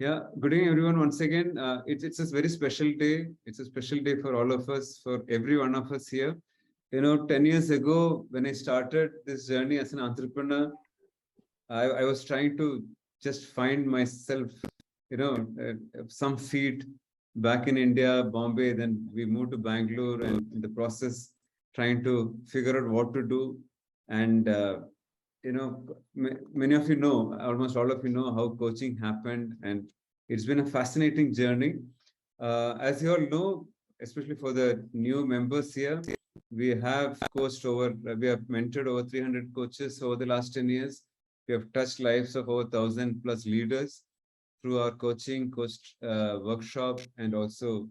Yeah, good evening, everyone. Once again, it's a very special day. It's a special day for all of us, for every one of us here. 10 years ago, when I started this journey as an entrepreneur, I was trying to just find myself, some feet back in India, Bombay. Then we moved to Bangalore, and in the process, trying to figure out what to do. And many of you know, almost all of you know how coaching happened, and it's been a fascinating journey. As you all know, especially for the new members here, we have we have mentored over 300 coaches over the last 10 years. We have touched lives of over 1,000 plus leaders through our coach workshop, and also,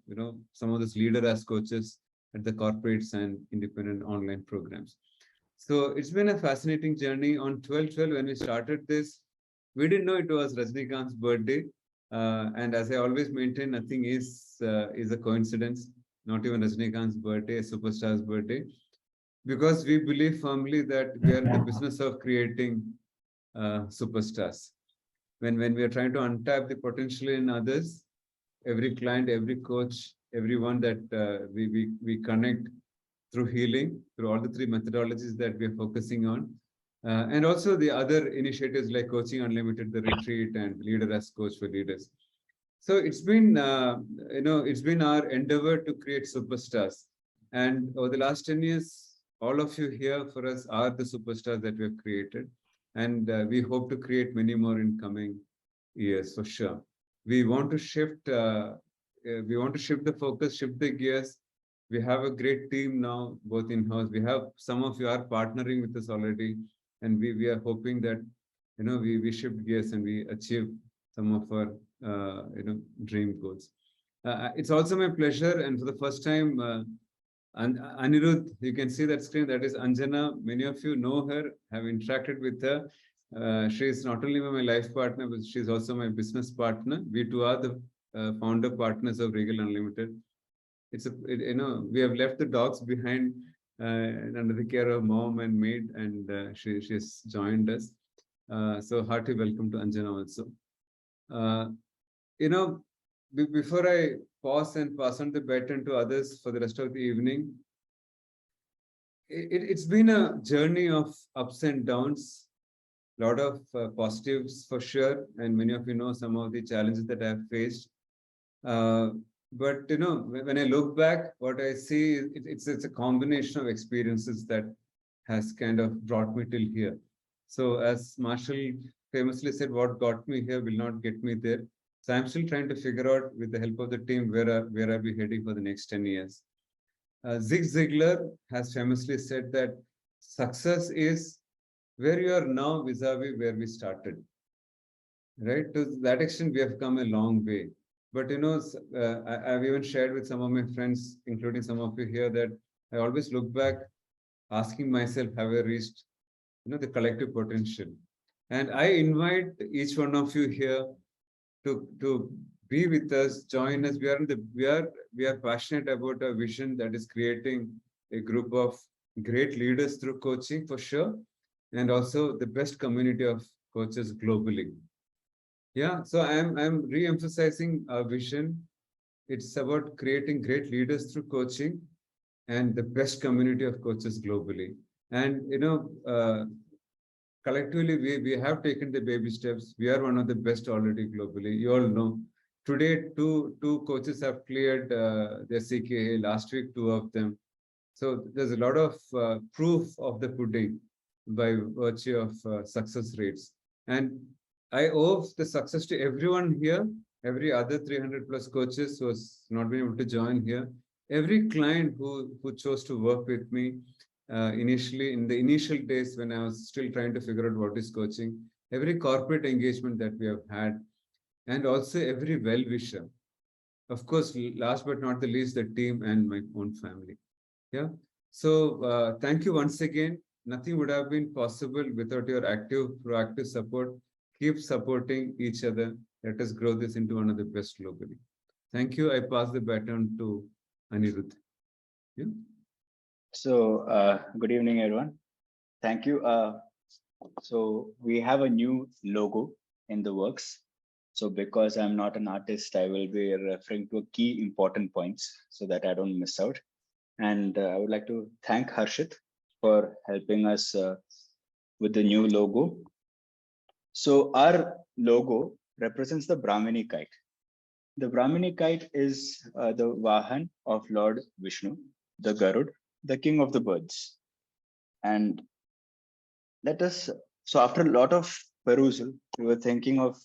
some of those leader as coaches at the corporates and independent online programs. So it's been a fascinating journey. On 12/12, when we started this, we didn't know it was Rajnikant's birthday. And as I always maintain, nothing is a coincidence. Not even Rajnikant's birthday, a superstar's birthday, because we believe firmly that we are in the business of creating superstars. When we are trying to untap the potential in others, every client, every coach, everyone that we connect through healing, through all the three methodologies that we are focusing on, and also the other initiatives like Coaching Unlimited, the retreat, and Leader as Coach for Leaders. So it's been our endeavor to create superstars. And over the last 10 years, all of you here for us are the superstars that we have created. And we hope to create many more in coming years for sure. We want to shift the focus, shift the gears. We have a great team now, both in-house. We have some of you are partnering with us already, and we are hoping that we shift gears and we achieve some of our dream goals. It's also my pleasure, and for the first time, Anirudh, you can see that screen. That is Anjana. Many of you know her, have interacted with her. She is not only my life partner, but she's also my business partner. We two are the founder partners of Regal Unlimited. We have left the dogs behind under the care of mom and maid, and she's joined us. So hearty welcome to Anjana also. Before I pause and pass on the baton to others for the rest of the evening, it's been a journey of ups and downs, a lot of positives for sure, and many of you know some of the challenges that I've faced. But when I look back, what I see it's a combination of experiences that has kind of brought me till here. So as Marshall famously said, what got me here will not get me there. So I'm still trying to figure out, with the help of the team, where are we heading for the next 10 years. Zig Ziglar has famously said that success is where you are now vis-a-vis where we started. Right? To that extent, we have come a long way. But I've even shared with some of my friends, including some of you here, that I always look back, asking myself, have I reached, the collective potential? And I invite each one of you here to be with us, join us. We are passionate about a vision that is creating a group of great leaders through coaching for sure, and also the best community of coaches globally. Yeah, so I'm re-emphasizing our vision. It's about creating great leaders through coaching and the best community of coaches globally. And collectively, we have taken the baby steps. We are one of the best already globally. You all know. Today, two coaches have cleared their CKA. Last week, two of them. So there's a lot of proof of the pudding by virtue of success rates. And I owe the success to everyone here, every other 300 plus coaches who has not been able to join here, every client who chose to work with me initially in the initial days when I was still trying to figure out what is coaching, every corporate engagement that we have had, and also every well-wisher. Of course, last but not the least, the team and my own family. Yeah. So thank you once again. Nothing would have been possible without your active, proactive support. Keep supporting each other. Let us grow this into one of the best globally. Thank you. I pass the baton to Anirudh. Yeah. So, good evening, everyone. Thank you. So we have a new logo in the works. So because I'm not an artist, I will be referring to key important points so that I don't miss out. And I would like to thank Harshit for helping us with the new logo. So our logo represents the Brahmini kite. The Brahmini kite is the Vahan of Lord Vishnu, the Garud, the king of the birds. And let us, so after a lot of perusal, we were thinking of,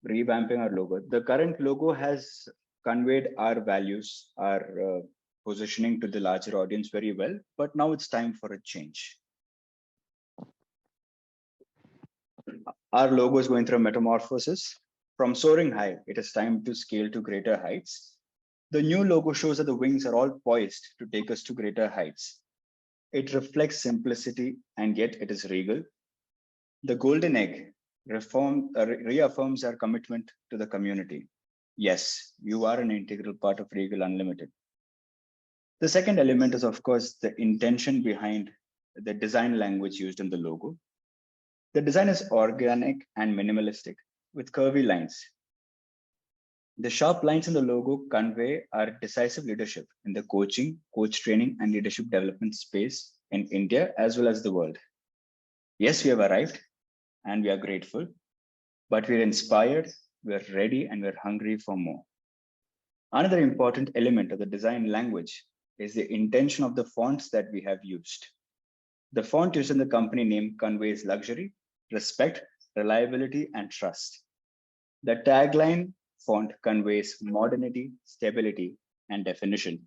revamping our logo. The current logo has conveyed our values, our positioning to the larger audience very well, but now it's time for a change. Our logo is going through a metamorphosis. From soaring high, it is time to scale to greater heights. The new logo shows that the wings are all poised to take us to greater heights. It reflects simplicity, and yet it is regal. The golden egg reaffirms our commitment to the community. Yes, you are an integral part of Regal Unlimited. The second element is, of course, the intention behind the design language used in the logo. The design is organic and minimalistic with curvy lines. The sharp lines in the logo convey our decisive leadership in the coaching, coach training, and leadership development space in India as well as the world. Yes, we have arrived and we are grateful, but we're inspired, we're ready, and we're hungry for more. Another important element of the design language is the intention of the fonts that we have used. The font used in the company name conveys luxury, respect, reliability, and trust. The tagline font conveys modernity, stability, and definition.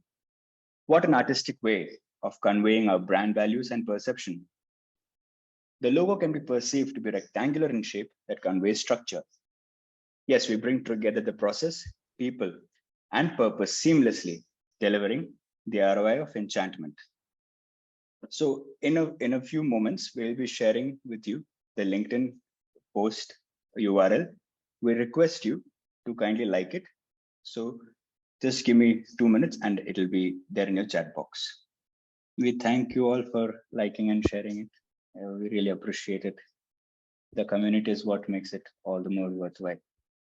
What an artistic way of conveying our brand values and perception. The logo can be perceived to be rectangular in shape that conveys structure. Yes, we bring together the process, people, and purpose seamlessly, delivering the ROI of enchantment. So in a few moments, we'll be sharing with you the LinkedIn post URL. We request you to kindly like it. So just give me 2 minutes and it'll be there in your chat box. We thank you all for liking and sharing it. We really appreciate it. The community is what makes it all the more worthwhile.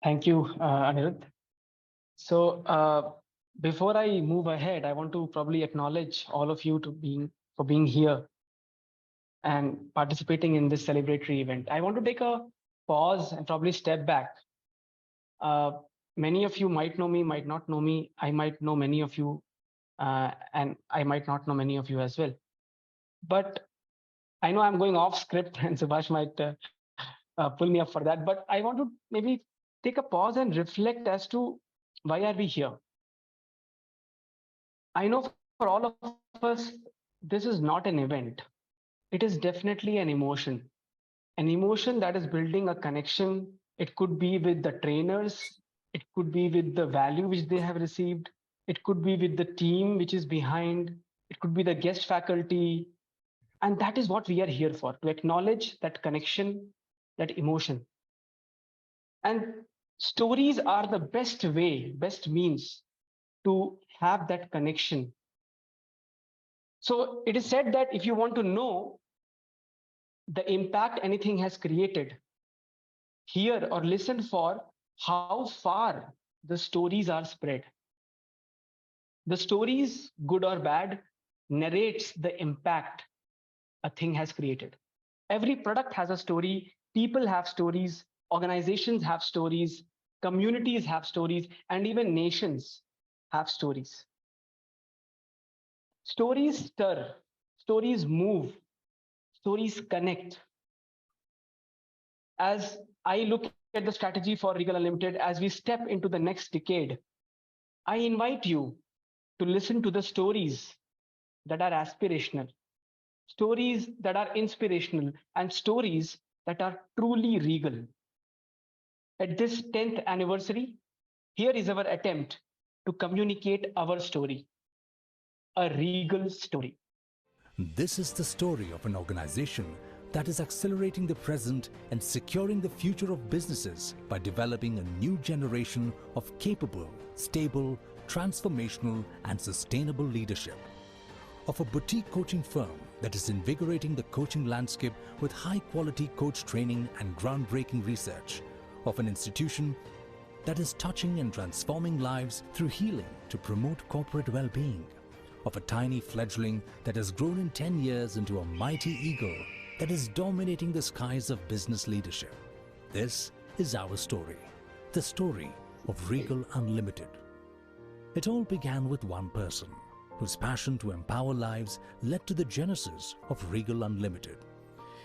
Thank you, Anirudh. So before I move ahead, I want to probably acknowledge all of you for being here and participating in this celebratory event. I want to take a pause and probably step back. Many of you might know me, might not know me. I might know many of you, and I might not know many of you as well. But I know I'm going off script, and Subash might pull me up for that. But I want to maybe take a pause and reflect as to why are we here. I know for all of us, this is not an event. It is definitely an emotion that is building a connection. It could be with the trainers. It could be with the value which they have received. It could be with the team which is behind. It could be the guest faculty. And that is what we are here for, to acknowledge that connection, that emotion. And stories are the best means to have that connection. So it is said that if you want to know the impact anything has created, hear or listen for how far the stories are spread. The stories, good or bad, narrates the impact a thing has created. Every product has a story, people have stories, organizations have stories, communities have stories, and even nations have stories. Stories stir, stories move, stories connect. As I look at the strategy for Regal Unlimited as we step into the next decade, I invite you to listen to the stories that are aspirational, stories that are inspirational, and stories that are truly regal. At this 10th anniversary, here is our attempt to communicate our story, a regal story. This is the story of an organization that is accelerating the present and securing the future of businesses by developing a new generation of capable, stable, transformational, and sustainable leadership. Of a boutique coaching firm that is invigorating the coaching landscape with high-quality coach training and groundbreaking research, of an institution that is touching and transforming lives through healing to promote corporate well-being, of a tiny fledgling that has grown in 10 years into a mighty eagle that is dominating the skies of business leadership. This is our story, the story of Regal Unlimited. It all began with one person whose passion to empower lives led to the genesis of Regal Unlimited.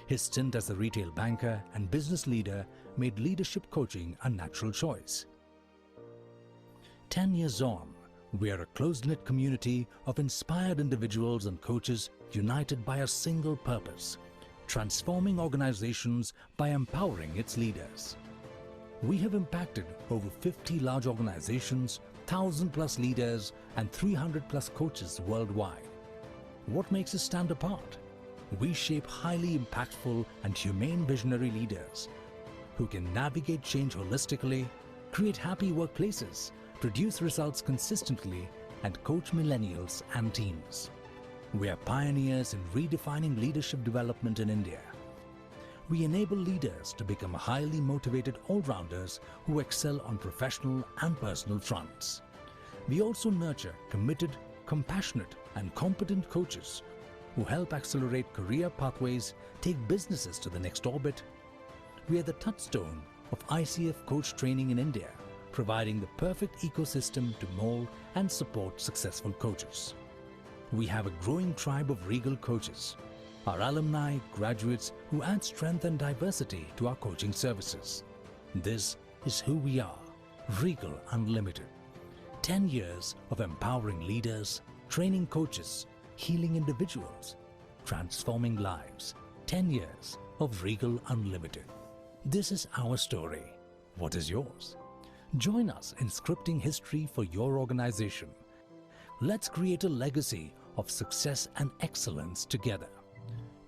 His stint as a retail banker and business leader made leadership coaching a natural choice. 10 years on, we are a close-knit community of inspired individuals and coaches united by a single purpose: transforming organizations by empowering its leaders. We have impacted over 50 large organizations, 1,000+ leaders, and 300+ coaches worldwide. What makes us stand apart? We shape highly impactful and humane visionary leaders who can navigate change holistically, create happy workplaces, produce results consistently, and coach millennials and teens. We are pioneers in redefining leadership development in India. We enable leaders to become highly motivated all-rounders who excel on professional and personal fronts. We also nurture committed, compassionate, and competent coaches who help accelerate career pathways, take businesses to the next orbit. We are the touchstone of ICF coach training in India, providing the perfect ecosystem to mold and support successful coaches. We have a growing tribe of Regal coaches, our alumni, graduates who add strength and diversity to our coaching services. This is who we are, Regal Unlimited. 10 years of empowering leaders, training coaches, healing individuals, transforming lives. 10 years of Regal Unlimited. This is our story. What is yours? Join us in scripting history for your organization. Let's create a legacy of success and excellence together.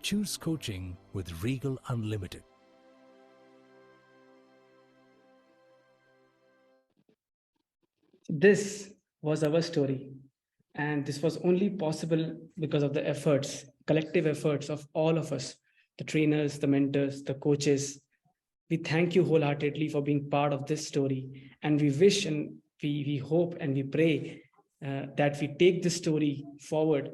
Choose coaching with Regal Unlimited. This was our story. And this was only possible because of the efforts, collective efforts of all of us, the trainers, the mentors, the coaches. We thank you wholeheartedly for being part of this story. And we wish and we hope and we pray that we take this story forward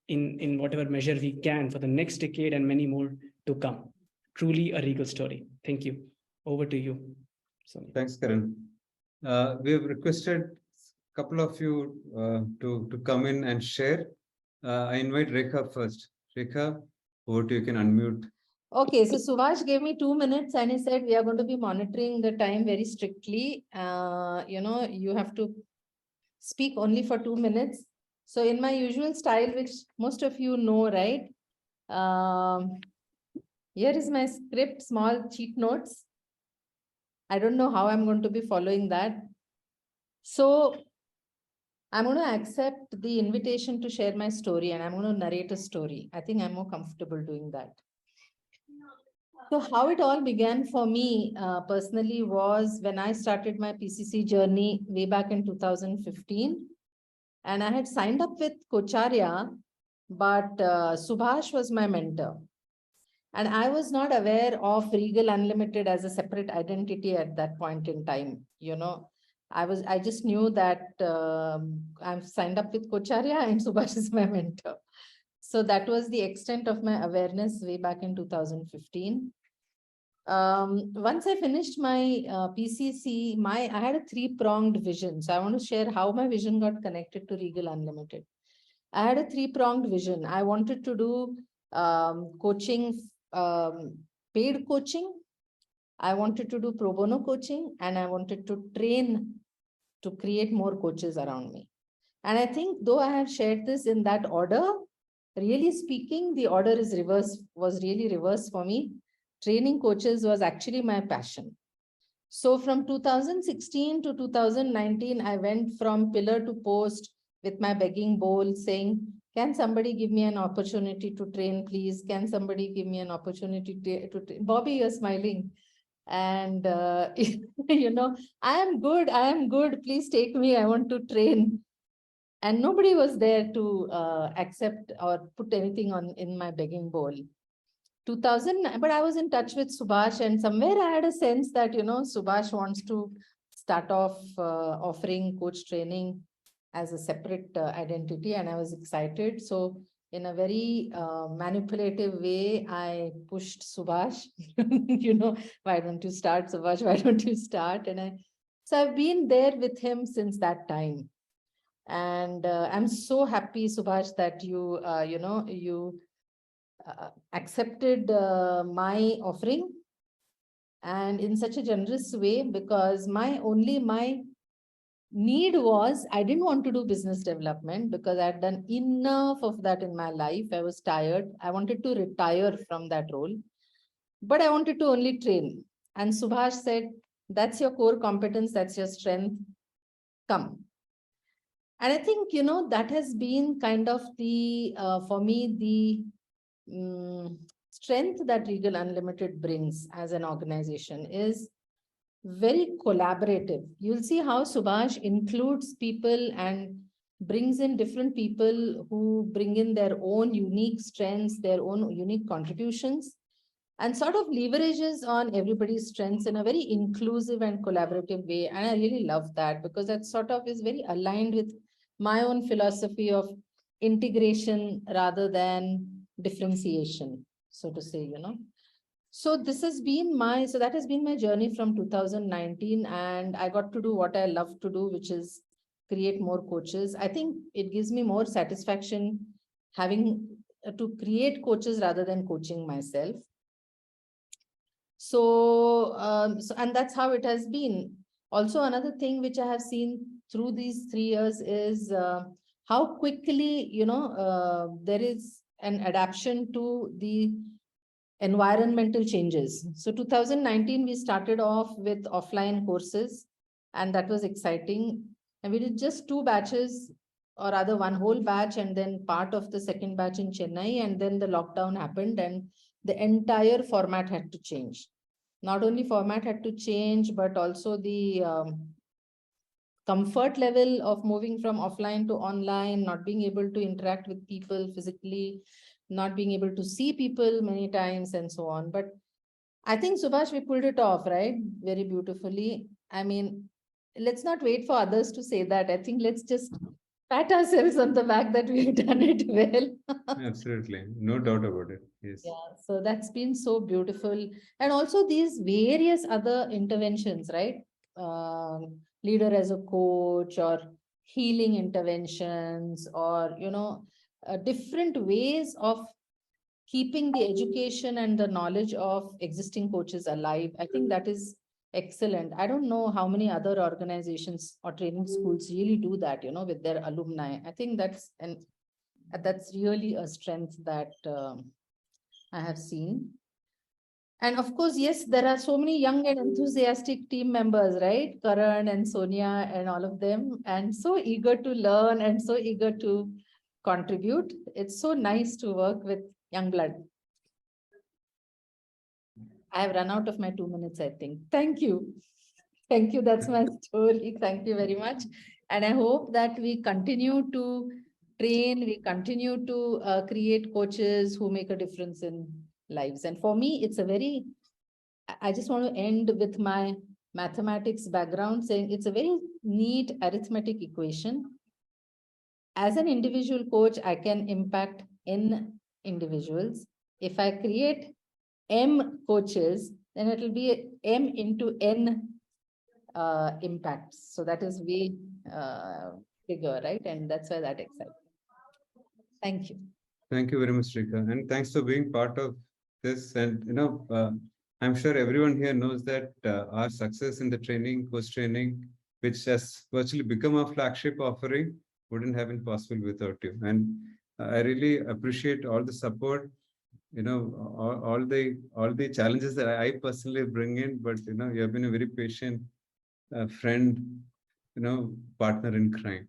in whatever measure we can for the next decade and many more to come. Truly a Regal story. Thank you. Over to you, Sonia. Thanks, Karan. We have requested a couple of you to come in and share. I invite Rekha first. Rekha, over to you, can unmute. Okay, so Subash gave me 2 minutes and he said we are going to be monitoring the time very strictly. You have to speak only for 2 minutes. So in my usual style, which most of you know, right? Here is my script, small cheat notes. I don't know how I'm going to be following that. So I'm going to accept the invitation to share my story and I'm going to narrate a story. I think I'm more comfortable doing that. So how it all began for me personally was when I started my PCC journey way back in 2015. And I had signed up with Kocharya, but Subash was my mentor. And I was not aware of Regal Unlimited as a separate identity at that point in time. I just knew that I'm signed up with Kocharya and Subash is my mentor. So that was the extent of my awareness way back in 2015. Once I finished my PCC, I had a 3-pronged vision. So I want to share how my vision got connected to Regal Unlimited. I had a 3-pronged vision. I wanted to do coaching, paid coaching. I wanted to do pro bono coaching, and I wanted to train to create more coaches around me. And I think though I have shared this in that order, really speaking, the order was really reversed for me. Training coaches was actually my passion. So from 2016 to 2019, I went from pillar to post with my begging bowl saying, can somebody give me an opportunity to train, please? Can somebody give me an opportunity to train? Bobby, you're smiling. And, I am good. Please take me. I want to train. And nobody was there to accept or put anything on in my begging bowl. 2000, but I was in touch with Subash, and somewhere I had a sense that, Subash wants to start off offering coach training as a separate identity, and I was excited. So in a very manipulative way, I pushed Subash, why don't you start, Subash? Why don't you start? So I've been there with him since that time. And I'm so happy, Subash, that you accepted my offering, and in such a generous way, because my need was, I didn't want to do business development because I'd done enough of that in my life. I was tired. I wanted to retire from that role, but I wanted to only train. And Subhash said, that's your core competence, that's your strength, come. And I think, that has been kind of the, for me, the strength that Regal Unlimited brings as an organization is very collaborative. You'll see how Subhash includes people and brings in different people who bring in their own unique strengths, their own unique contributions, and sort of leverages on everybody's strengths in a very inclusive and collaborative way. And I really love that, because that sort of is very aligned with my own philosophy of integration rather than differentiation, so to say, So this has been that has been my journey from 2019, and I got to do what I love to do, which is create more coaches. I think it gives me more satisfaction having to create coaches rather than coaching myself. So, and that's how it has been. Also, another thing which I have seen through these 3 years is how quickly, there is an adaptation to the environmental changes. So 2019, we started off with offline courses, and that was exciting. And we did just 2 batches, or rather one whole batch, and then part of the second batch in Chennai. And then the lockdown happened, and the entire format had to change. Not only format had to change, but also the comfort level of moving from offline to online, not being able to interact with people physically, not being able to see people many times, and so on. But I think, Subhash, we pulled it off, right? Very beautifully. I mean, let's not wait for others to say that. I think let's just pat ourselves on the back that we've done it well. Absolutely. No doubt about it. Yes. Yeah, so that's been so beautiful. And also these various other interventions, right? Leader as a coach, or healing interventions, or, different ways of keeping the education and the knowledge of existing coaches alive. I think that is excellent. I don't know how many other organizations or training schools really do that, with their alumni. I think that's really a strength that I have seen. And of course, yes, there are so many young and enthusiastic team members, right? Karan and Sonia and all of them, and so eager to learn and so eager to contribute. It's so nice to work with young blood. I have run out of my 2 minutes, I think. Thank you. Thank you. That's my story. Thank you very much. And I hope that we continue to train, we continue to create coaches who make a difference in lives. And for me, it's I just want to end with my mathematics background, saying it's a very neat arithmetic equation. As an individual coach, I can impact N individuals. If I create M coaches, then it will be M into N impacts. So that is way bigger, right? And that's why that excites. Thank you. Thank you very much, Rekha. And thanks for being part of this. And, I'm sure everyone here knows that our success in the training, coach training, which has virtually become a flagship offering, wouldn't have been possible without you. And I really appreciate all the support, all the challenges that I personally bring in, but, you have been a very patient friend, partner in crime.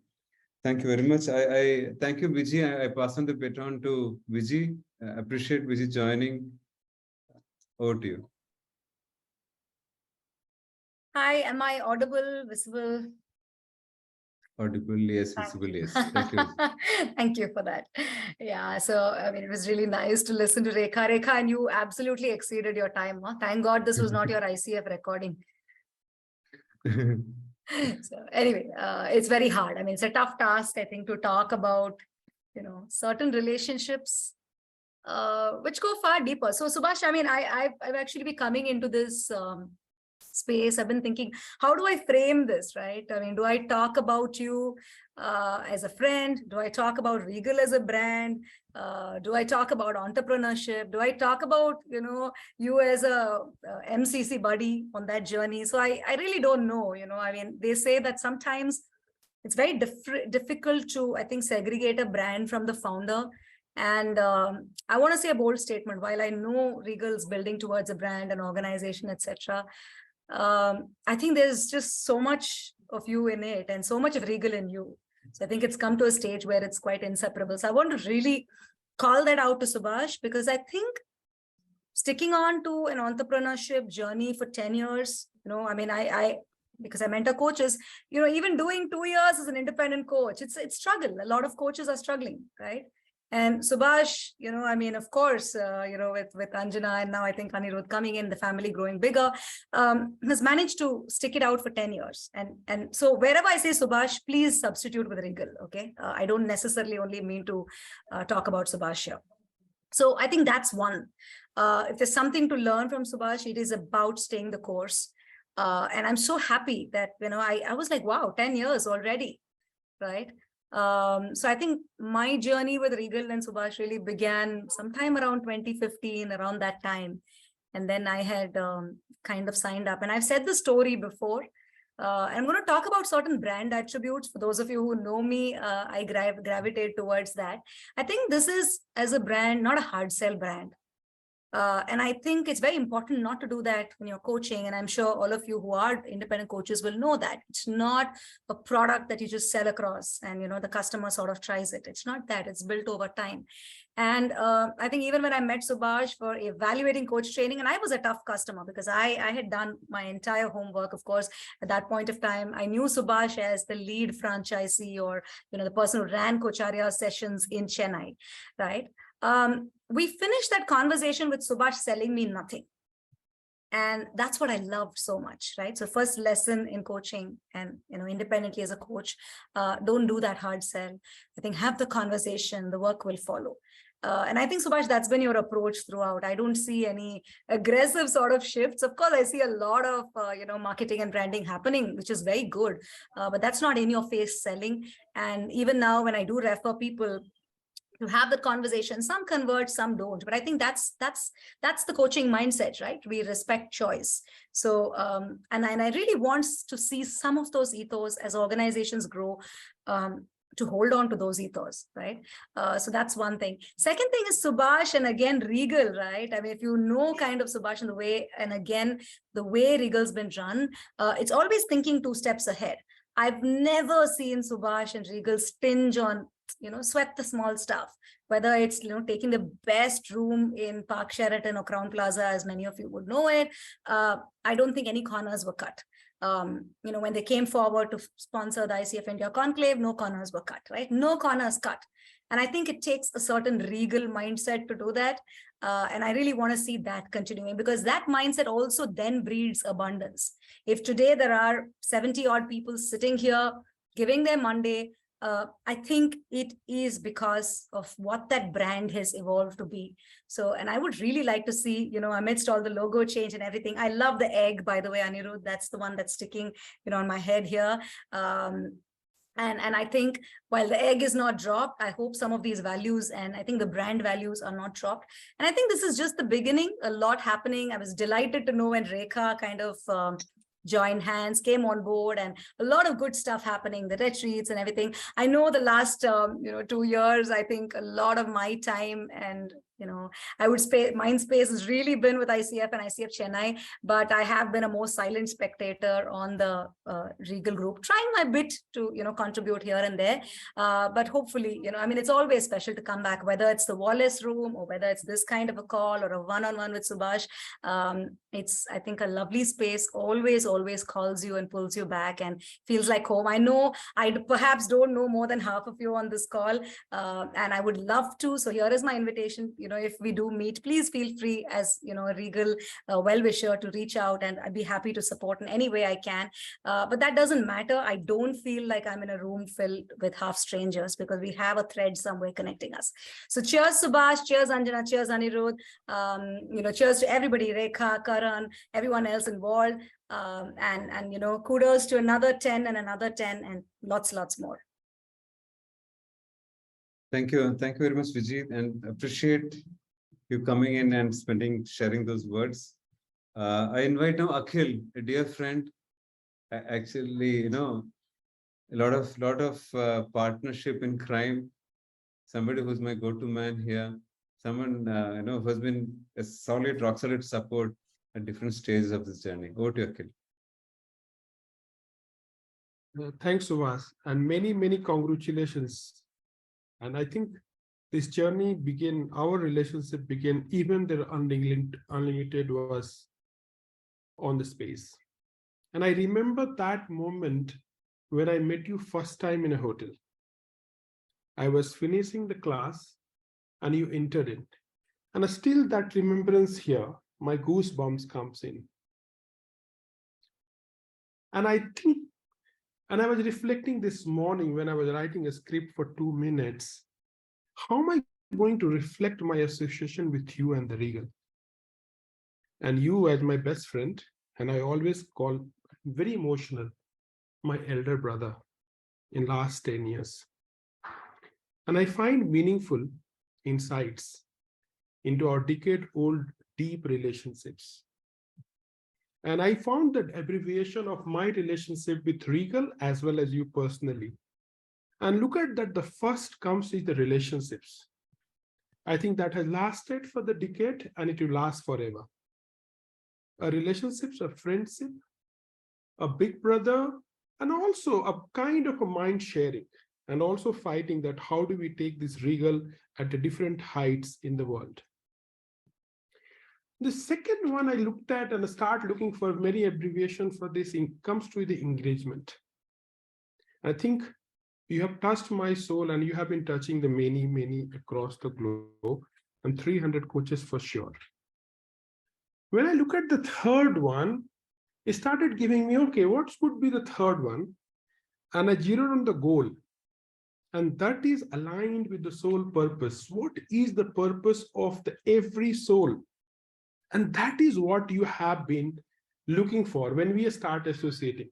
Thank you very much. I thank you, Vijji. I pass on the baton to Vijji. Appreciate Vijji joining. Over to you. Hi, am I audible, visible? Audible, yes. Visible, yes. Thank you. Thank you for that. Yeah, so I mean, it was really nice to listen to Rekha. Rekha, and you absolutely exceeded your time. Huh? Thank God this was not your ICF recording. So anyway, it's very hard. I mean, it's a tough task, I think, to talk about, certain relationships which go far deeper. So Subash, I mean, I've actually been coming into this space. I've been thinking, how do I frame this, right? I mean, do I talk about you as a friend? Do I talk about Regal as a brand? Do I talk about entrepreneurship? Do I talk about, you as a MCC buddy on that journey? So I really don't know, I mean, they say that sometimes it's very difficult to, I think, segregate a brand from the founder. And I want to say a bold statement. While I know Regal's building towards a brand, an organization, etc., I think there's just so much of you in it and so much of Regal in you. So I think it's come to a stage where it's quite inseparable. So I want to really call that out to Subash, because I think sticking on to an entrepreneurship journey for 10 years, I mean, because I mentor coaches, even doing 2 years as an independent coach, it's struggle. A lot of coaches are struggling, right? And Subash, I mean, of course, with Anjana and now I think Anirudh coming in, the family growing bigger, has managed to stick it out for 10 years. And so wherever I say Subash, please substitute with Regal, okay? I don't necessarily only mean to talk about Subash here. So I think that's one. If there's something to learn from Subash, it is about staying the course. And I'm so happy that, I was like, wow, 10 years already, right? So I think my journey with Regal and Subash really began sometime around 2015, around that time. And then I had kind of signed up. And I've said the story before. I'm going to talk about certain brand attributes. For those of you who know me, I gravitate towards that. I think this is, as a brand, not a hard sell brand. And I think it's very important not to do that when you're coaching. And I'm sure all of you who are independent coaches will know that it's not a product that you just sell across and, the customer sort of tries it. It's not that. It's built over time. And I think even when I met Subash for evaluating coach training, and I was a tough customer because I had done my entire homework. Of course, at that point of time, I knew Subash as the lead franchisee or, the person who ran Kocharya sessions in Chennai, right? We finished that conversation with Subash selling me nothing. And that's what I loved so much, right? So first lesson in coaching and, independently as a coach, don't do that hard sell. I think have the conversation, the work will follow. And I think, Subash, that's been your approach throughout. I don't see any aggressive sort of shifts. Of course, I see a lot of, marketing and branding happening, which is very good. But that's not in your face selling. And even now when I do refer people, to have the conversation, some convert, some don't, but I think that's the coaching mindset, right? We respect choice. So and I really want to see some of those ethos as organizations grow, to hold on to those ethos, right? So that's one thing. Second thing is Subash, and again Regal, right? I mean, if you know kind of Subash in the way, and again the way Regal's been run, it's always thinking 2 steps ahead. I've never seen Subash and Regal stinge on, sweat the small stuff, whether it's, taking the best room in Park Sheraton or Crown Plaza, as many of you would know it. I don't think any corners were cut. When they came forward to sponsor the ICF India Conclave, no corners were cut, right? No corners cut. And I think it takes a certain Regal mindset to do that. And I really want to see that continuing, because that mindset also then breeds abundance. If today there are 70 odd people sitting here giving their Monday, I think it is because of what that brand has evolved to be. So, and I would really like to see, amidst all the logo change and everything, I love the egg, by the way, Anirudh, that's the one that's sticking, on my head here. And I think while the egg is not dropped, I hope some of these values, and I think the brand values, are not dropped. And I think this is just the beginning, a lot happening. I was delighted to know when Rekha kind of joined hands, came on board, and a lot of good stuff happening, the retreats and everything. I know the last 2 years, I think a lot of my time and I would say mind space has really been with ICF and ICF Chennai, but I have been a more silent spectator on the Regal group, trying my bit to, contribute here and there. But hopefully, it's always special to come back, whether it's the Wallace room or whether it's this kind of a call or a one-on-one with Subash. It's, I think, a lovely space, always calls you and pulls you back and feels like home. I know I perhaps don't know more than half of you on this call, and I would love to. So here is my invitation. If we do meet, please feel free as, a Regal well-wisher to reach out, and I'd be happy to support in any way I can. But that doesn't matter. I don't feel like I'm in a room filled with half strangers, because we have a thread somewhere connecting us. So cheers, Subash. Cheers, Anjana. Cheers, Anirudh. Cheers to everybody, Rekha, Karan, everyone else involved. And kudos to another 10 and another 10 and lots more. Thank you very much, Vijji, and appreciate you coming in and sharing those words. I invite now Akhil, a dear friend. Actually, a lot of partnership in crime. Somebody who's my go-to man here. Someone who has been a rock solid support at different stages of this journey. Over to you, Akhil. Thanks, Subash, and many congratulations. And I think this journey began, our relationship began even the Unlimited was on the space. And I remember that moment when I met you first time in a hotel. I was finishing the class and you entered in. And still that remembrance here, my goosebumps comes in. And I think, and I was reflecting this morning when I was writing a script for 2 minutes, how am I going to reflect my association with you and the Regal? And you as my best friend, and I always call very emotional, my elder brother in last 10 years. And I find meaningful insights into our decade-old deep relationships. And I found that abbreviation of my relationship with Regal as well as you personally. And look at that, the first comes is the relationships. I think that has lasted for the decade and it will last forever. A relationships, a friendship, a big brother, and also a kind of a mind sharing, and also fighting that how do we take this Regal at the different heights in the world. The second one I looked at and start looking for many abbreviations for this comes to the engagement. I think you have touched my soul and you have been touching the many across the globe, and 300 coaches for sure. When I look at the third one, it started giving me, okay, what could be the third one? And I zeroed on the goal. And that is aligned with the soul purpose. What is the purpose of every soul? And that is what you have been looking for when we start associating.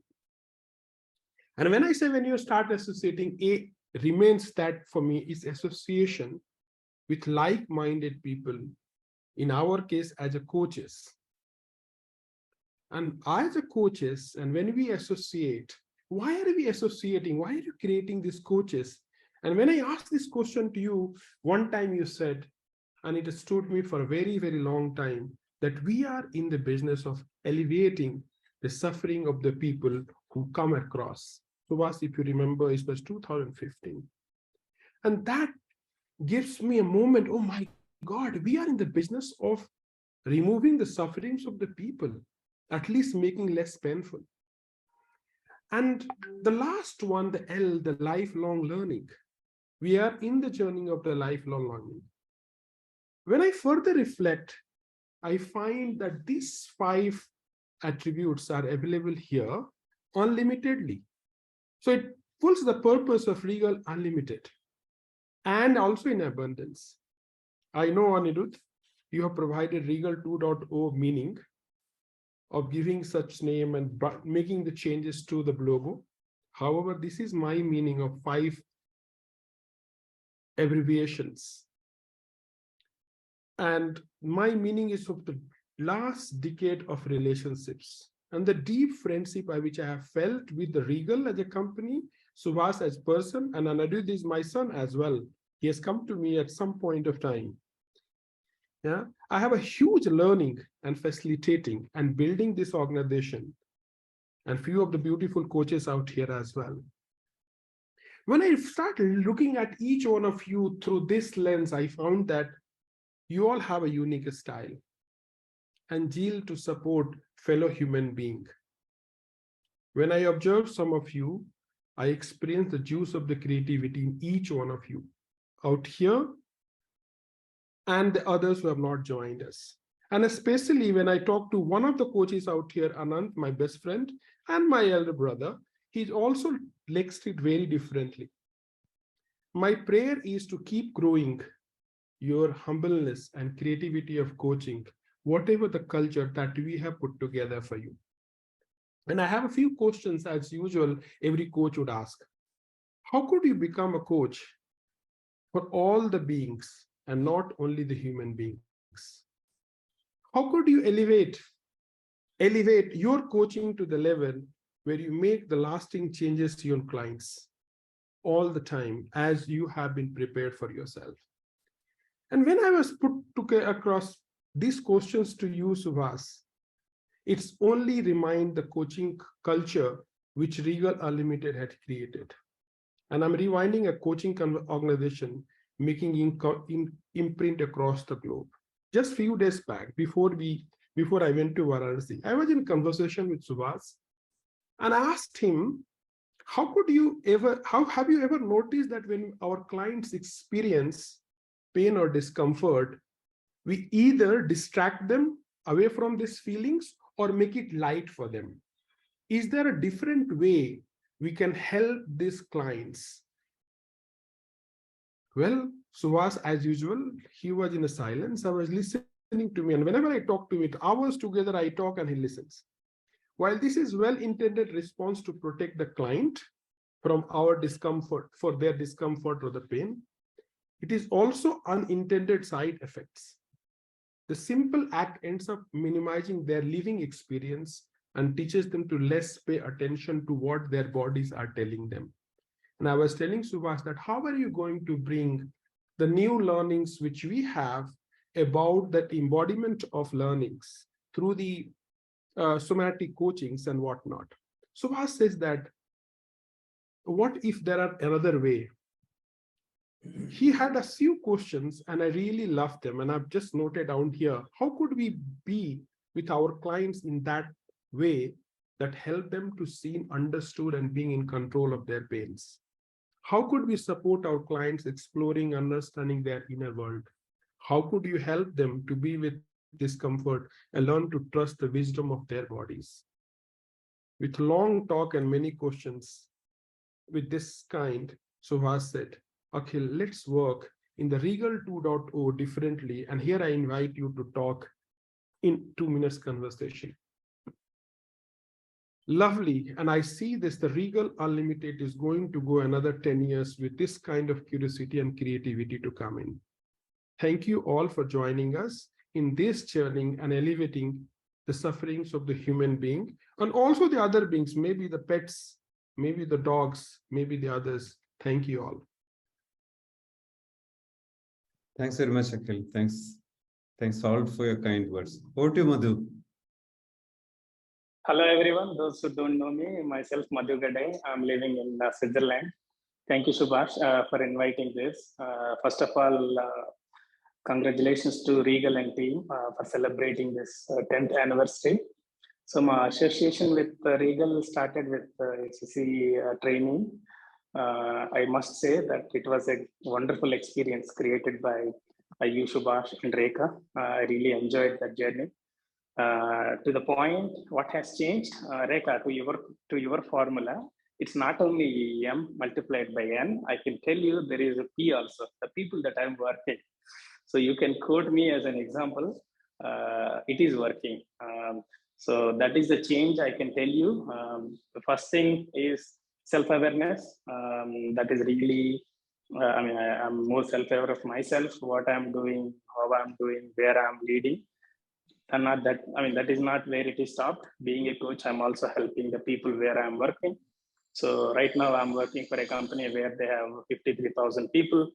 And when I say when you start associating, A remains that for me is association with like-minded people, in our case as a coaches. And as a coaches, and when we associate, why are we associating? Why are you creating these coaches? And when I asked this question to you, one time you said, and it stood me for a very long time, that we are in the business of alleviating the suffering of the people who come across. So, if you remember, it was 2015. And that gives me a moment, oh my God, we are in the business of removing the sufferings of the people, at least making less painful. And the last one, the L, the lifelong learning. We are in the journey of the lifelong learning. When I further reflect, I find that these 5 attributes are available here unlimitedly. So it fulfills the purpose of Regal Unlimited and also in abundance. I know, Anirudh, you have provided Regal 2.0 meaning of giving such name and making the changes to the logo. However, this is my meaning of 5 abbreviations. And my meaning is of the last decade of relationships and the deep friendship which I have felt with the Regal as a company, Subash as person, and Anirudh is my son as well. He has come to me at some point of time. Yeah, I have a huge learning and facilitating and building this organization, and few of the beautiful coaches out here as well. When I started looking at each one of you through this lens, I found that you all have a unique style and zeal to support fellow human being. When I observe some of you, I experience the juice of the creativity in each one of you out here and the others who have not joined us. And especially when I talk to one of the coaches out here, Anand, my best friend, and my elder brother, he also likes it very differently. My prayer is to keep growing your humbleness and creativity of coaching, whatever the culture that we have put together for you. And I have a few questions as usual, every coach would ask. How could you become a coach for all the beings and not only the human beings? How could you elevate your coaching to the level where you make the lasting changes to your clients all the time as you have been prepared for yourself? And when I was put across these questions to you, Subash, it's only remind the coaching culture which Regal Unlimited had created. And I'm rewinding a coaching organization, making imprint across the globe. Just few days back, before I went to Varanasi, I was in conversation with Subash, and I asked him, how have you ever noticed that when our clients experience pain or discomfort, we either distract them away from these feelings or make it light for them? Is there a different way we can help these clients? Well, Subash, as usual, he was in a silence. I was listening to me, and whenever I talk to him, hours together, I talk and he listens. While this is well-intended response to protect the client from our discomfort, for their discomfort or the pain, it is also unintended side effects. The simple act ends up minimizing their living experience and teaches them to less pay attention to what their bodies are telling them. And I was telling Subash that how are you going to bring the new learnings which we have about that embodiment of learnings through the somatic coachings and whatnot? Subash says that, what if there are another way? He had a few questions and I really loved them, and I've just noted down here, how could we be with our clients in that way that help them to see, understood, and being in control of their pains? How could we support our clients exploring, understanding their inner world? How could you help them to be with discomfort and learn to trust the wisdom of their bodies? With long talk and many questions with this kind, Subash said, Akhil, let's work in the Regal 2.0 differently. And here I invite you to talk in 2 minutes conversation. Lovely. And I see this, the Regal Unlimited is going to go another 10 years with this kind of curiosity and creativity to come in. Thank you all for joining us in this journey and elevating the sufferings of the human being and also the other beings, maybe the pets, maybe the dogs, maybe the others. Thank you all. Thanks very much, Akhil. Thanks all for your kind words. Over to you, Madhu. Hello, everyone. Those who don't know me, myself, Madhu Gade. I'm living in Switzerland. Thank you, Subash, for inviting this. First of all, congratulations to Regal and team for celebrating this 10th anniversary. So my association with Regal started with HCC training. I must say that it was a wonderful experience created by you, Subash, and Rekha. I really enjoyed that journey. To the point, what has changed, Rekha, to your formula, it's not only M multiplied by N. I can tell you there is a P also, the people that I'm working. So you can quote me as an example. It is working. So that is the change I can tell you. The first thing is self-awareness. That is really, I'm more self-aware of myself, what I'm doing, how I'm doing, where I'm leading. And not that, that is not where it is stopped. Being a coach, I'm also helping the people where I'm working. So right now I'm working for a company where they have 53,000 people.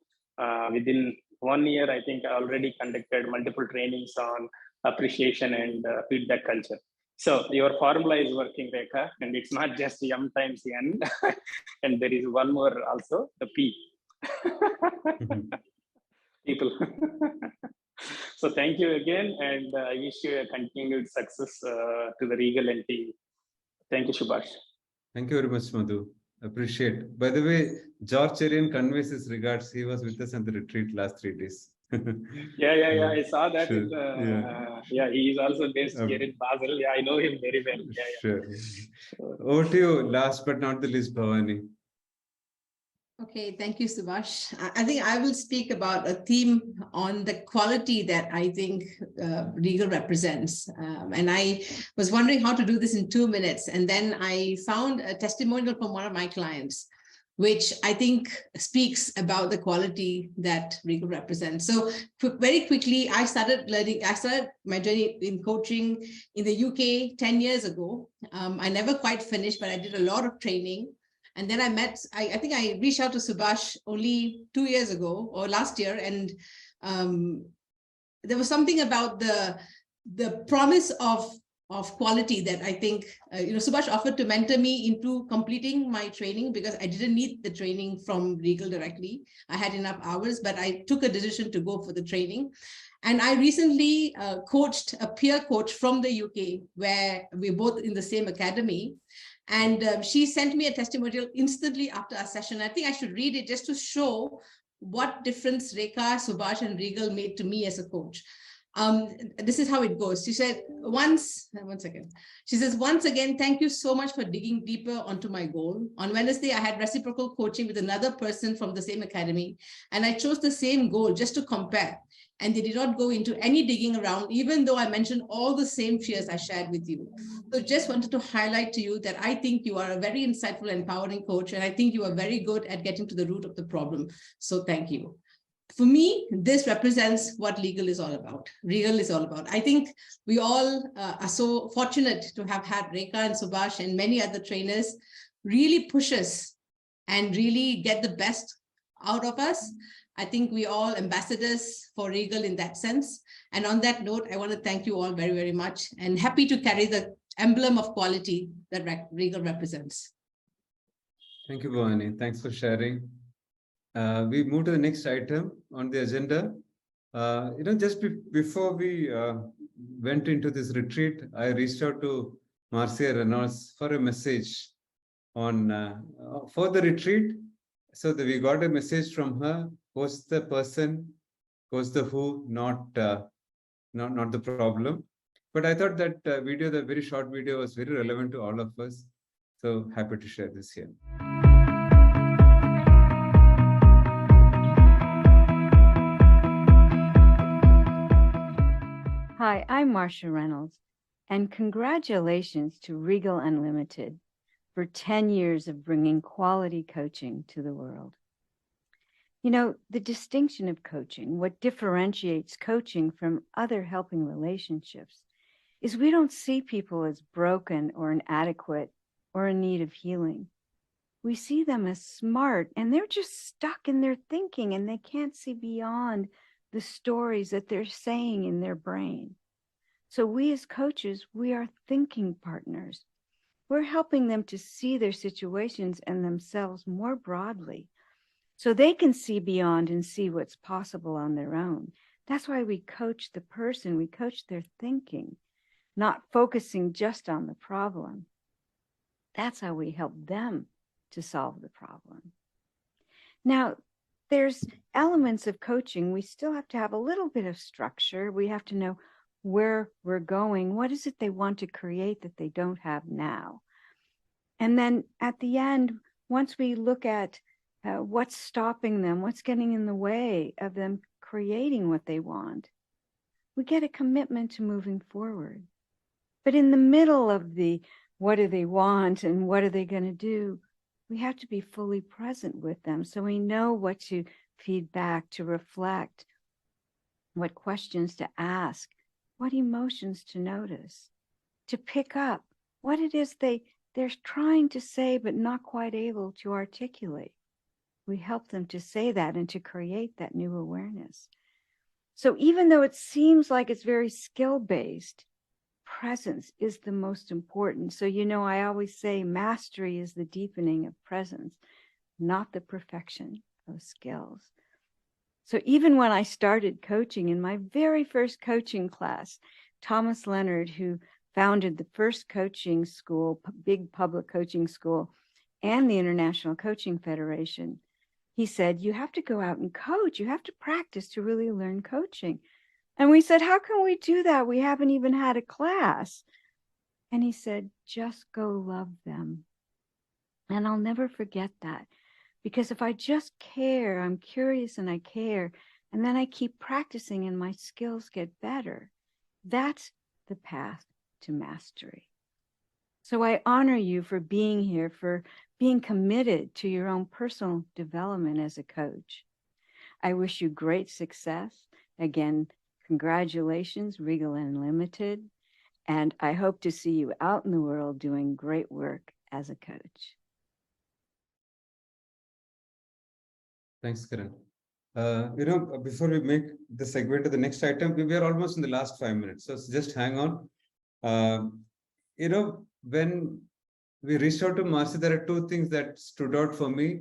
Within 1 year, I think I already conducted multiple trainings on appreciation and feedback culture. So your formula is working, Rekha, and it's not just M times N. And there is one more also, the P. People. So thank you again, and I wish you a continued success to the Regal and team. Thank you, Subash. Thank you very much, Madhu. Appreciate. By the way, George Cherian conveys his regards. He was with us on the retreat last 3 days. Yeah. I saw that. Sure. Yeah, he is also based here in Basel. Yeah, I know him very well. Yeah. Sure. Over to you, last but not the least, Bhavani. Okay, thank you, Subash. I think I will speak about a theme on the quality that I think Regal represents. And I was wondering how to do this in 2 minutes. And then I found a testimonial from one of my clients, which I think speaks about the quality that Regal represents. So very quickly, I started my journey in coaching in the UK 10 years ago. I never quite finished, but I did a lot of training. And then I think I reached out to Subash only 2 years ago or last year. And there was something about the promise of quality that I think, Subash offered to mentor me into completing my training because I didn't need the training from Regal directly. I had enough hours, but I took a decision to go for the training. And I recently coached a peer coach from the UK where we're both in the same academy. And she sent me a testimonial instantly after our session. I think I should read it just to show what difference Rekha, Subash, and Regal made to me as a coach. This is how it goes. She said, one second. She says, once again, thank you so much for digging deeper onto my goal. On Wednesday, I had reciprocal coaching with another person from the same academy, and I chose the same goal just to compare. And they did not go into any digging around, even though I mentioned all the same fears I shared with you. So just wanted to highlight to you that I think you are a very insightful, empowering coach, and I think you are very good at getting to the root of the problem. So thank you. For me, this represents what Regal is all about. I think we all are so fortunate to have had Rekha and Subash and many other trainers really push us and really get the best out of us. I think we all ambassadors for Regal in that sense. And on that note, I want to thank you all very, very much and happy to carry the emblem of quality that Regal represents. Thank you, Bhavani. Thanks for sharing. We move to the next item on the agenda. Just before we went into this retreat, I reached out to Marcia Reynold for a message on for the retreat. So we got a message from her. Who's the person? Who's the who? Not the problem. But I thought that video, the very short video, was very relevant to all of us. So happy to share this here. Hi, I'm Marcia Reynold, and congratulations to Regal Unlimited for 10 years of bringing quality coaching to the world. You know, the distinction of coaching, what differentiates coaching from other helping relationships, is we don't see people as broken or inadequate or in need of healing. We see them as smart, and they're just stuck in their thinking, and they can't see beyond the stories that they're saying in their brain. So we as coaches, we are thinking partners. We're helping them to see their situations and themselves more broadly so they can see beyond and see what's possible on their own. That's why we coach the person, we coach their thinking, not focusing just on the problem. That's how we help them to solve the problem. Now, there's elements of coaching. We still have to have a little bit of structure. We have to know where we're going. What is it they want to create that they don't have now? And then at the end, once we look at what's stopping them, what's getting in the way of them creating what they want, we get a commitment to moving forward. But in the middle of the what do they want and what are they going to do, we have to be fully present with them so we know what to feed back, to reflect, what questions to ask, what emotions to notice, to pick up what it is they're trying to say but not quite able to articulate. We help them to say that and to create that new awareness. So even though it seems like it's very skill-based, presence is the most important. So, I always say mastery is the deepening of presence, not the perfection of skills. So even when I started coaching in my very first coaching class, Thomas Leonard, who founded the first coaching school, big public coaching school, and the International Coaching Federation, he said, you have to go out and coach. You have to practice to really learn coaching. And we said, how can we do that? We haven't even had a class. And he said, just go love them. And I'll never forget that. Because if I just care, I'm curious and I care, and then I keep practicing and my skills get better, that's the path to mastery. So I honor you for being here, for being committed to your own personal development as a coach. I wish you great success. Again, congratulations, Regal Unlimited. And I hope to see you out in the world doing great work as a coach. Thanks, Karan. Before we make the segue to the next item, we are almost in the last 5 minutes. So just hang on. When we reached out to Marcia, there are two things that stood out for me.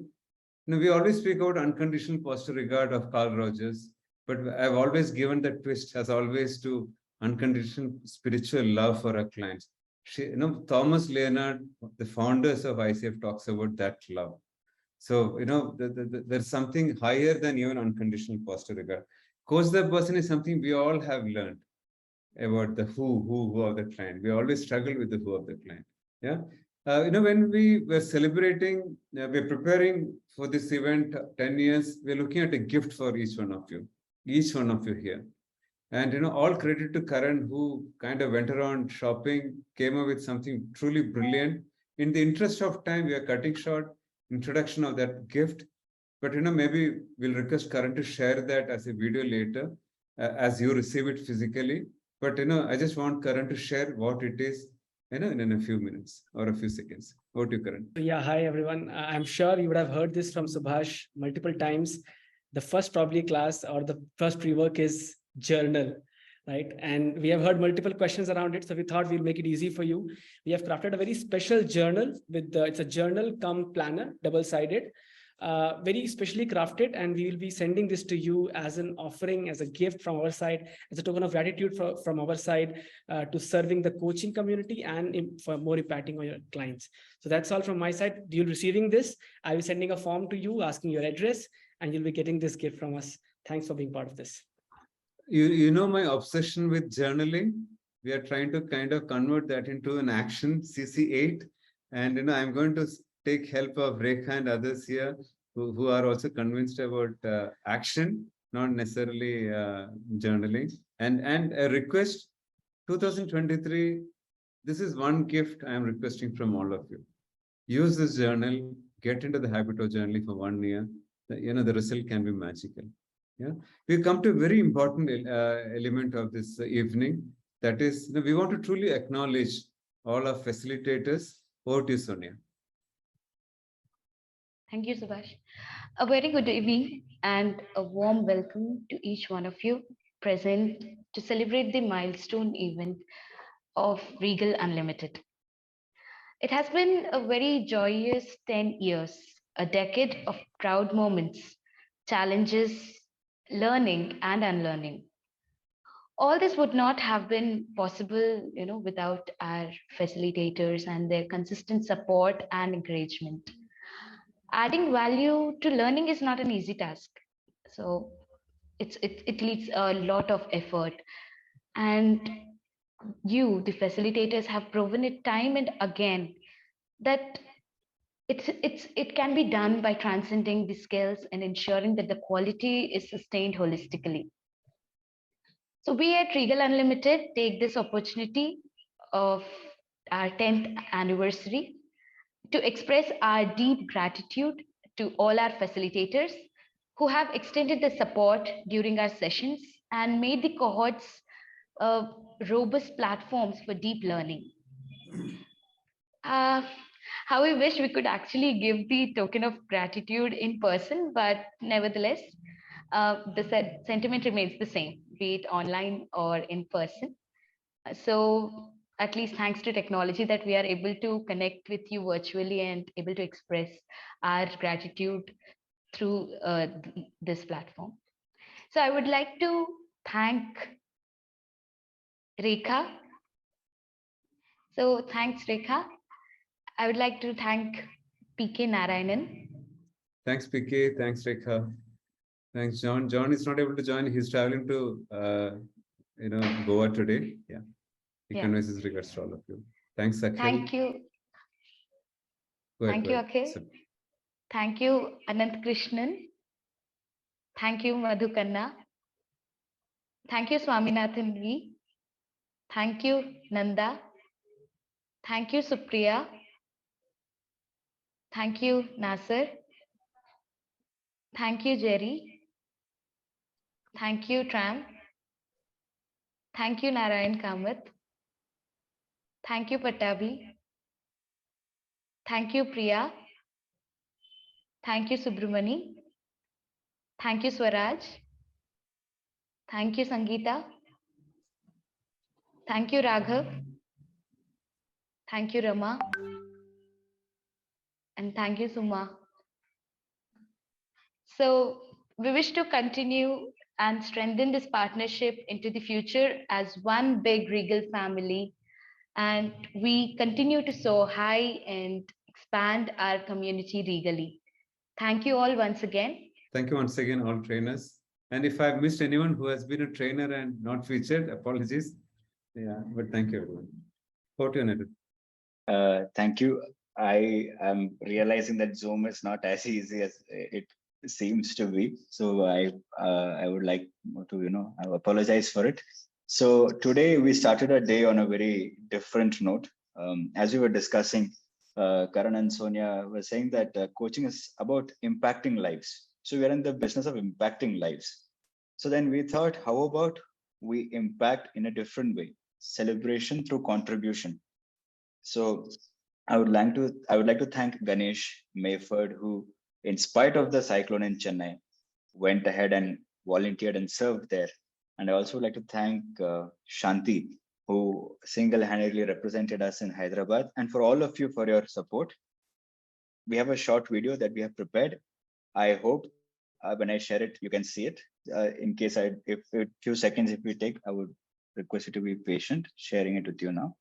We always speak about unconditional positive regard of Carl Rogers, but I've always given that twist as always to unconditional spiritual love for our clients. Thomas Leonard, the founders of ICF, talks about that love. So, there's something higher than even unconditional positive regard. Coach the person is something we all have learned about the who of the client. We always struggle with the who of the client. Yeah. When we were celebrating, we're preparing for this event 10 years, we're looking at a gift for each one of you here. And, all credit to Karan, who kind of went around shopping, came up with something truly brilliant. In the interest of time, we are cutting short introduction of that gift, but maybe we'll request Karan to share that as a video later as you receive it physically. But I just want Karan to share what it is in a few minutes or a few seconds. Over to you, Karan. Yeah, hi everyone. I'm sure you would have heard this from Subash multiple times. The first probably class or the first pre-work is journal, right? And we have heard multiple questions around it. So we thought we'll make it easy for you. We have crafted a very special journal with it's a journal come planner, double-sided, very specially crafted. And we will be sending this to you as an offering, as a gift from our side, as a token of gratitude from our side to serving the coaching community and for more impacting on your clients. So that's all from my side. You're receiving this. I'll be sending a form to you asking your address, and you'll be getting this gift from us. Thanks for being part of this. You know my obsession with journaling. We are trying to kind of convert that into an action, CC8. And I'm going to take help of Rekha and others here who are also convinced about action, not necessarily journaling. And a request, 2023, this is one gift I am requesting from all of you. Use this journal, get into the habit of journaling for 1 year. The result can be magical. Yeah, we come to a very important element of this evening. That is, we want to truly acknowledge all our facilitators. Over to you, Sonia. Thank you, Subash. A very good evening and a warm welcome to each one of you present to celebrate the milestone event of Regal Unlimited. It has been a very joyous 10 years, a decade of proud moments, challenges, learning and unlearning. All this would not have been possible, without our facilitators and their consistent support and encouragement. Adding value to learning is not an easy task. So it needs a lot of effort. And you, the facilitators, have proven it time and again that it can be done by transcending the skills and ensuring that the quality is sustained holistically. So we at Regal Unlimited take this opportunity of our 10th anniversary to express our deep gratitude to all our facilitators who have extended the support during our sessions and made the cohorts robust platforms for deep learning. How we wish we could actually give the token of gratitude in person, but nevertheless, the sentiment remains the same, be it online or in person. So at least thanks to technology that we are able to connect with you virtually and able to express our gratitude through this platform. So I would like to thank Rekha. So thanks, Rekha. I would like to thank PK Narayanan. Thanks, PK. Thanks, Rekha. Thanks, John. John is not able to join. He's traveling to, Goa today. Yeah. He conveys his regards to all of you. Thanks, Akhil. Thank you. Thank you, Akhil. Thank you, Anant Krishnan. Thank you, Madhu Kanna. Thank you, Swaminathan V. Thank you, Nanda. Thank you, Supriya. Thank you, Nasser. Thank you, Jerry. Thank you, Tram. Thank you, Narayan Kamath. Thank you, Patabi. Thank you, Priya. Thank you, Subramani. Thank you, Swaraj. Thank you, Sangeeta. Thank you, Raghav. Thank you, Rama. And thank you, Suma. So we wish to continue and strengthen this partnership into the future as one big Regal family. And we continue to soar high and expand our community regally. Thank you all once again. Thank you once again, all trainers. And if I've missed anyone who has been a trainer and not featured, apologies. Yeah, but thank you, everyone. Over to you, Anirudh. Thank you. I am realizing that Zoom is not as easy as it seems to be. So I would like to, I apologize for it. So today we started a day on a very different note. As we were discussing, Karan and Sonia were saying that coaching is about impacting lives. So we are in the business of impacting lives. So then we thought, how about we impact in a different way? Celebration through contribution. So I would like to thank Ganesh Mayford, who, in spite of the cyclone in Chennai, went ahead and volunteered and served there. And I also would like to thank Shanti, who single-handedly represented us in Hyderabad, and for all of you for your support. We have a short video that we have prepared. I hope when I share it, you can see it. In case if a few seconds if we take, I would request you to be patient, sharing it with you now.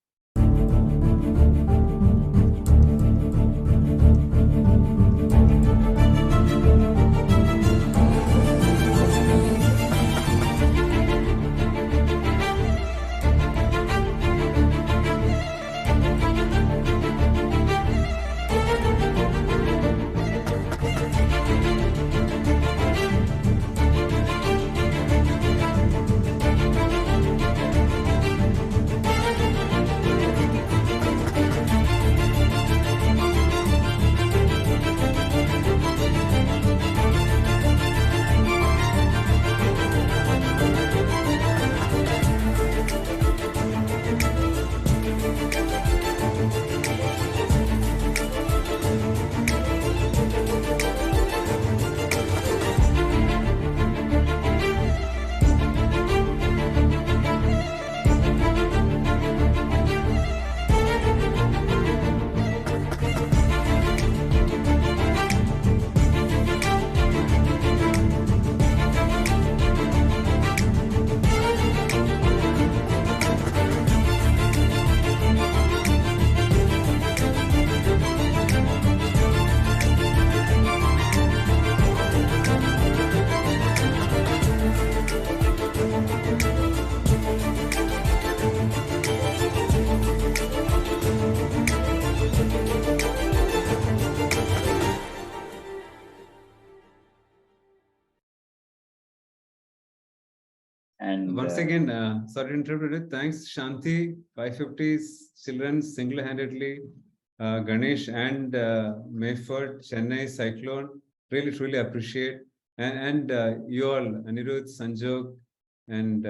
And once again, sorry to interrupt it. Thanks, Shanti, 550's children single-handedly, Ganesh and Mayford, Chennai Cyclone. Really, truly appreciate. And you all, Anirudh, Sanjog, and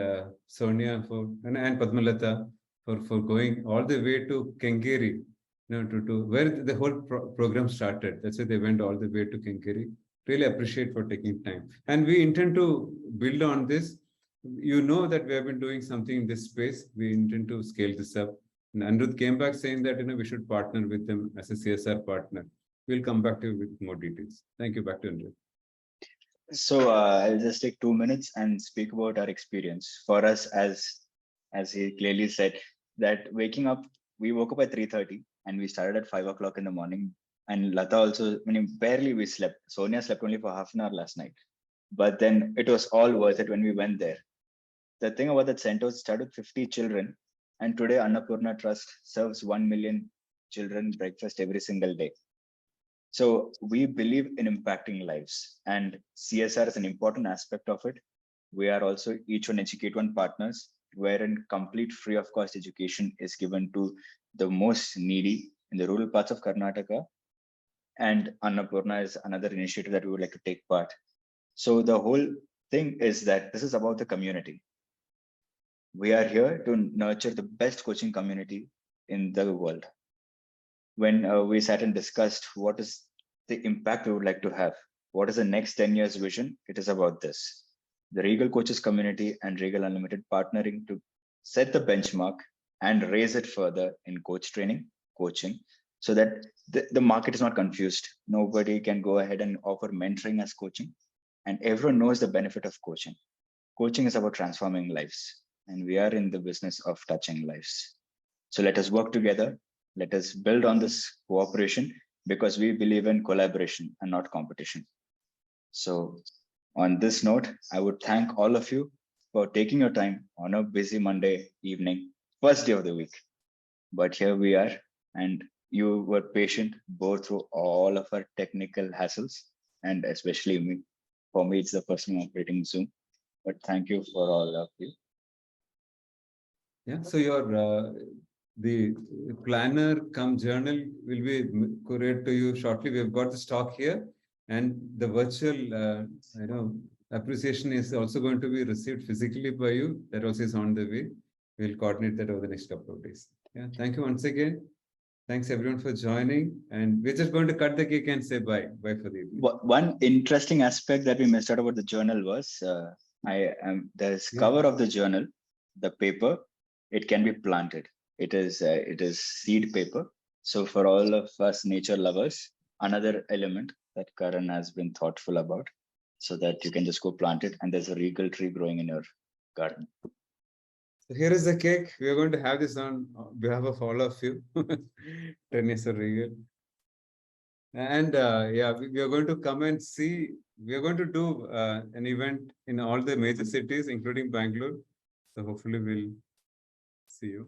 Sonia and Padmalata for going all the way to Kengeri to where the whole program started. That's why they went all the way to Kinkeri. Really appreciate for taking time. And we intend to build on this. You know that we have been doing something in this space. We intend to scale this up. And Anirudh came back saying that we should partner with them as a CSR partner. We'll come back to you with more details. Thank you. Back to Anirudh. So I'll just take 2 minutes and speak about our experience. For us, as he clearly said, that waking up, we woke up at 3:30 and we started at 5 o'clock in the morning. And Lata also, barely we slept. Sonia slept only for half an hour last night. But then it was all worth it when we went there. The thing about that center started with 50 children. And today Annapurna Trust serves 1 million children breakfast every single day. So we believe in impacting lives, and CSR is an important aspect of it. We are also each one Educate One partners, wherein complete free of cost education is given to the most needy in the rural parts of Karnataka. And Annapurna is another initiative that we would like to take part. So the whole thing is that this is about the community. We are here to nurture the best coaching community in the world. When we sat and discussed what is the impact we would like to have, what is the next 10 years vision, it is about this. The Regal Coaches community and Regal Unlimited partnering to set the benchmark and raise it further in coach training, coaching, so that the market is not confused. Nobody can go ahead and offer mentoring as coaching, and everyone knows the benefit of coaching. Coaching is about transforming lives, and we are in the business of touching lives. So let us work together. Let us build on this cooperation, because we believe in collaboration and not competition. So on this note, I would thank all of you for taking your time on a busy Monday evening, first day of the week. But here we are, and you were patient, bore through all of our technical hassles, and especially me. For me, it's the first time operating Zoom, but thank you for all of you. Yeah, so your the planner come journal will be couriered to you shortly. We've got the stock here, and the virtual appreciation is also going to be received physically by you. That also is on the way. We'll coordinate that over the next couple of days. Yeah, thank you once again. Thanks everyone for joining, and we're just going to cut the cake and say bye for the evening. One interesting aspect that we missed out about the journal was there's cover of the journal, the paper, it can be planted. It is seed paper. So for all of us nature lovers, another element that Karan has been thoughtful about, so that you can just go plant it, and there's a regal tree growing in your garden. So here is the cake. We are going to have this on behalf of all of you. 10 years of Regal. And yeah, we are going to come and see. We are going to do an event in all the major cities, including Bangalore. So hopefully we'll see you.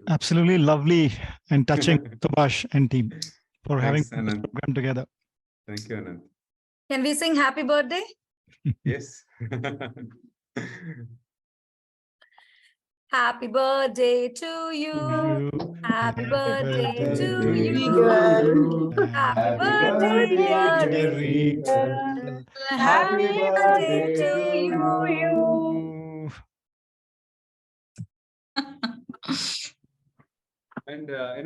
Absolutely lovely and touching, Subash and team, for having this Anand. program together. Thank you, Anand. Can we sing happy birthday? Yes. Happy birthday to you. Happy birthday to you. Happy birthday, dear Regal. Happy birthday to you. And I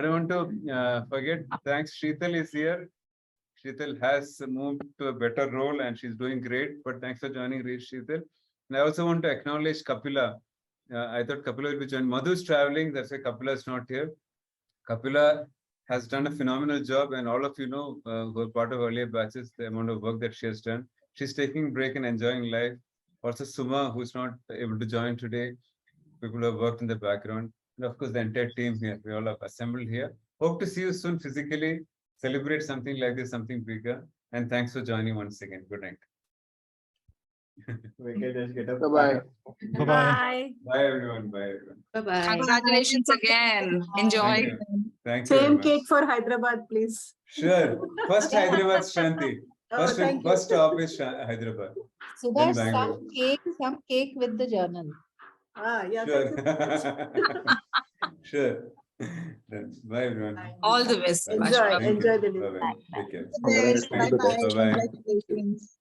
don't want to forget. Thanks, Sheetal is here. Sheetal has moved to a better role and she's doing great. But thanks for joining, Sheetal. And I also want to acknowledge Kapila. I thought Kapila will be joining. Madhu is traveling. That's why Kapila is not here. Kapila has done a phenomenal job, and all of you know who are part of earlier batches, the amount of work that she has done. She's taking a break and enjoying life. Also, Suma, who's not able to join today. People who have worked in the background. And of course, the entire team here. We all have assembled here. Hope to see you soon physically. Celebrate something like this, something bigger. And thanks for joining once again. Good night. Bye-bye. Bye. Bye, everyone. Bye, everyone. Bye-bye. Congratulations again. Enjoy. Thank you. Same cake for Hyderabad, please. Sure. First Hyderabad, Shanti. First, thank you. first stop is Hyderabad. So Then that's Bangalore. some cake with the journal. Yeah. Sure. Sure. Then, bye, everyone. All the best. Enjoy the day. Bye-bye. Take care. Bye-bye. Bye-bye. Congratulations.